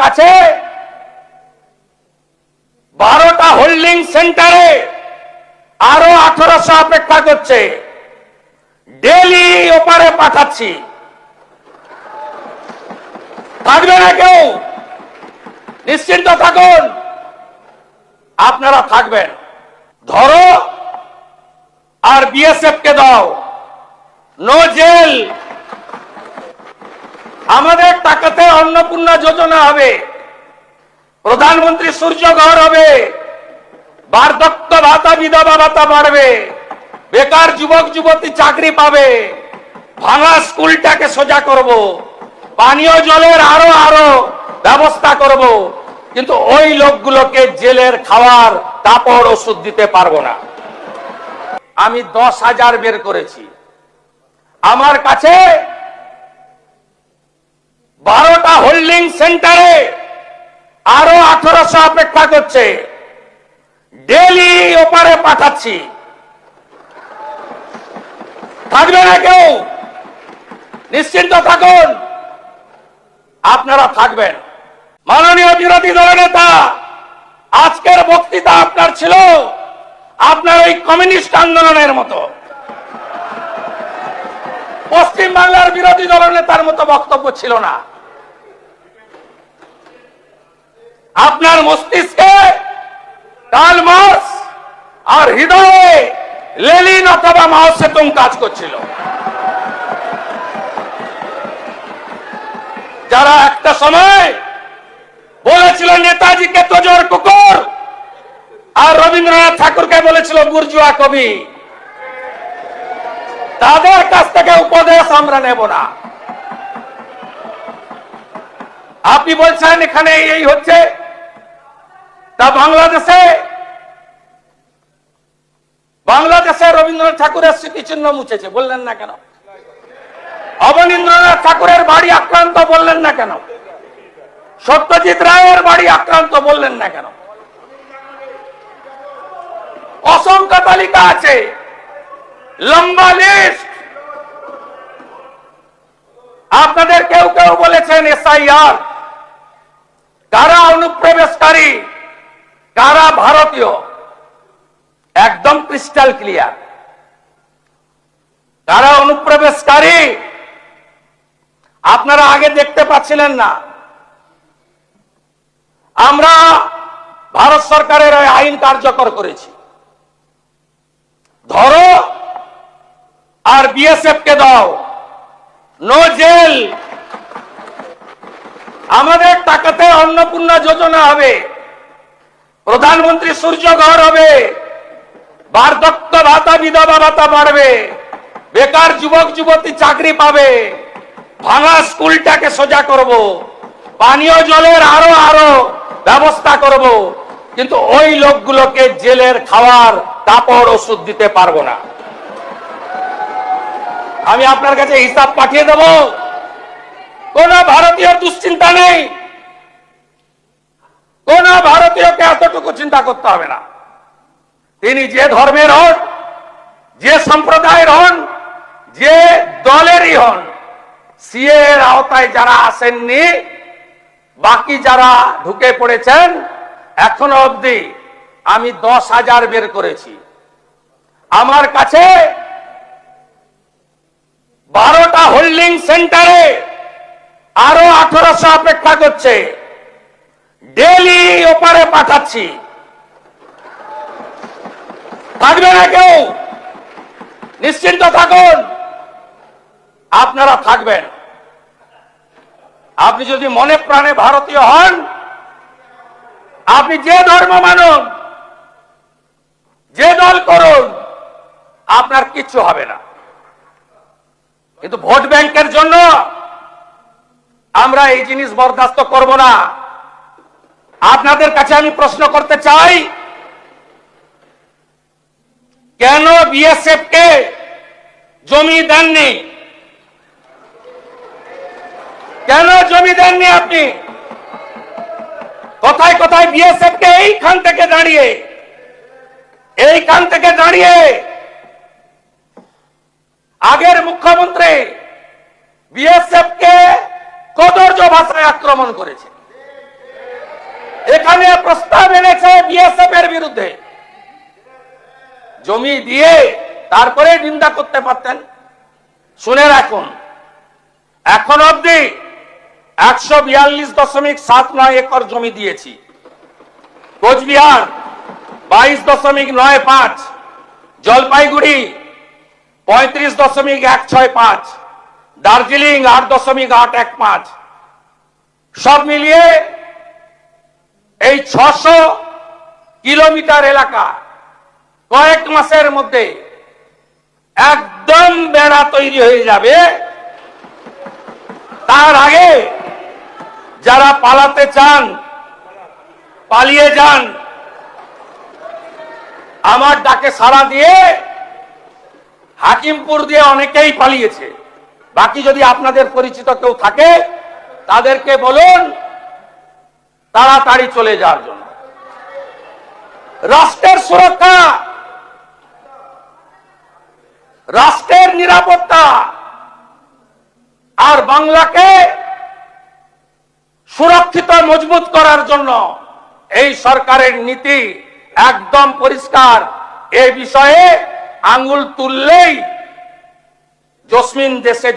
কাছে 12টা হোল্ডিং সেন্টারে আরো 1800 অপেক্ষা করছে। ডেলি ওপারে পাঠাচ্ছি। থাকবে না কেউ, নিশ্চিন্ত থাকুন, আপনারা থাকবেন। ধরো আর বিএসএফ কে দাও, নো জেল। আমাদের টাকাতে অন্নপূর্ণা যোজনা হবে, প্রধানমন্ত্রী সূর্য ঘর হবে, বার্ধক্য ভাতা বিধবা ভাতা বাড়বে, বেকার যুবক যুবতী চাকরি পাবে, ভাঙা স্কুলটাকে সোজা করব, পানীয় জলের আরো ব্যবস্থা করব। কিন্তু ওই লোকগুলোকে জেলের খাওয়ার কাপড় ওষুধ দিতে পারবো না। আমি 10,000 বের করেছি। আমার কাছে 12টা হোল্ডিং সেন্টারে আরো 1800 অপেক্ষা করছে। ডেলি ওপারে পাঠাচ্ছি। থাকবে না কেউ, নিশ্চিন্ত থাকুন, আপনারা থাকবেন। মাননীয় বিরোধী দলনেতা, আজকের বক্তৃতা আপনার ছিল আপনার ওই কমিউনিস্ট আন্দোলনের মতো, পশ্চিম বাংলার বিরোধী দলনেতার মতো বক্তব্য ছিল না। আপনার মস্তিষ্কে কার্ল মার্কস আর হৃদয়ে লেনিন অথবা মাও সেতুং কাজ করছিল, যারা একটা সময় বলেছিল নেতাজিকে তোজর কুকুর, আর রবীন্দ্রনাথ ঠাকুরকে বলেছিল বুর্জুয়া কবি। তাদের কাছ থেকে উপদেশ আমরা নেব না। আপনি বলছেন এখানে এই হচ্ছে, তা বাংলাদেশে রবীন্দ্রনাথ ঠাকুরের স্মৃতিচিহ্ন মুছেছে, বললেন না কেন? অবনীন্দ্রনাথ ঠাকুরের বাড়ি আক্রান্ত, বললেন না কেন? সত্যজিৎ রায়ের বাড়ি আক্রান্ত, বললেন না কেন? অসংখ্য তালিকা আছে, লম্বা লিস্ট। আপনাদের কেউ কেউ বলেছেন এসআইআর, কারা অনুপ্রবেশকারী কারা ভারতীয়, একদম ক্রিস্টাল ক্লিয়ার। কারা অনুপ্রবেশকারী আপনারা আগে দেখতে পাচ্ছিলেন না। আমরা ভারত সরকারের আইন কার্যকর করেছি। ধরো আর বিএসএফ কে দাও, নো জেল। আমাদের টাকাতে অন্নপূর্ণা যোজনা হবে, প্রধানমন্ত্রী সূর্য ঘর হবে, বার্ধক্য ভাতা বিধবা ভাতা বাড়বে, বেকার যুবক যুবতী চাকরি পাবে, ভাঙা স্কুলটাকে সোজা করব, পানীয় জলের আরো ব্যবস্থা করব। কিন্তু ওই লোকগুলোকে জেলের খাওয়ার কাপড় ওষুধ দিতে পারবো না। আমি আপনার কাছে হিসাব পাঠিয়ে দেব, কোন ভারতীয় দুশ্চিন্তা নেই, কোন ভারতীয়কে এতটুকু চিন্তা করতে হবে না। তিনি যে ধর্মের হন, যে সম্প্রদায়ের হন, যে দলেরই হন, সিএ এর আওতায় যারা আসেননি, বাকি যারা ঢুকে পড়েছেন, এখনো অবধি আমি 10,000 বের করেছি। আমার কাছে 12টা হোল্ডিং সেন্টারে আরো 1800 অপেক্ষা করছে। ডেলি ওপারে পাঠাচ্ছি। থাকবে না কেউ, নিশ্চিন্ত থাকুন, আপনারা থাকবেন। আপনি যদি মনে প্রাণে ভারতীয় হন, আপনি যে ধর্ম মানুন, যে দল করুন, আপনার কিচ্ছু হবে না। কিন্তু ভোট ব্যাংকের জন্য আমরা এই জিনিস বরদাস্ত করব না। আপনাদের কাছে আমি প্রশ্ন করতে চাই, কেন বিএসএফ কে জমি দেননি? কেন জমি দেননি আপনি? কোথায় কোথায় বিএসএফ কে এইখান থেকে দাঁড়িয়ে আগের মুখ্যমন্ত্রী বিএসএফ কে কদর্য ভাষায় আক্রমণ করেছে। এখানে প্রস্তাব এনেছে বিএসএফ এর বিরুদ্ধে, জমি দিয়ে তারপরে নিন্দা করতে পারতেন। শুনে রাখুন, এখন অবধি 142.79 একর জমি দিয়েছি। কোচবিহার 22.95, জলপাইগুড়ি 35.165, দার্জিলিং 8.815, সব মিলিয়ে এই 600 কিলোমিটার এলাকা কয়েক মাসের মধ্যে একদম বেড়া তৈরি হয়ে যাবে। তার আগে যারা পালাতে চান পালিয়ে যান, আমার ডাকে সাড়া দিয়ে হাকিমপুর দিয়ে অনেকেই পালিয়েছে। বাকি যদি আপনাদের পরিচিত কেউ থাকে তাদেরকে বলুন তাড়াতাড়ি চলে যাওয়ার জন্য। রাষ্ট্রের সুরক্ষা, রাষ্ট্রের নিরাপত্তা আর বাংলাকে সুরক্ষিত মজবুত করার জন্য এই সরকারের নীতি একদম পরিষ্কার। এই বিষয়ে আঙ্গুল তুললেই জসমিন দেশে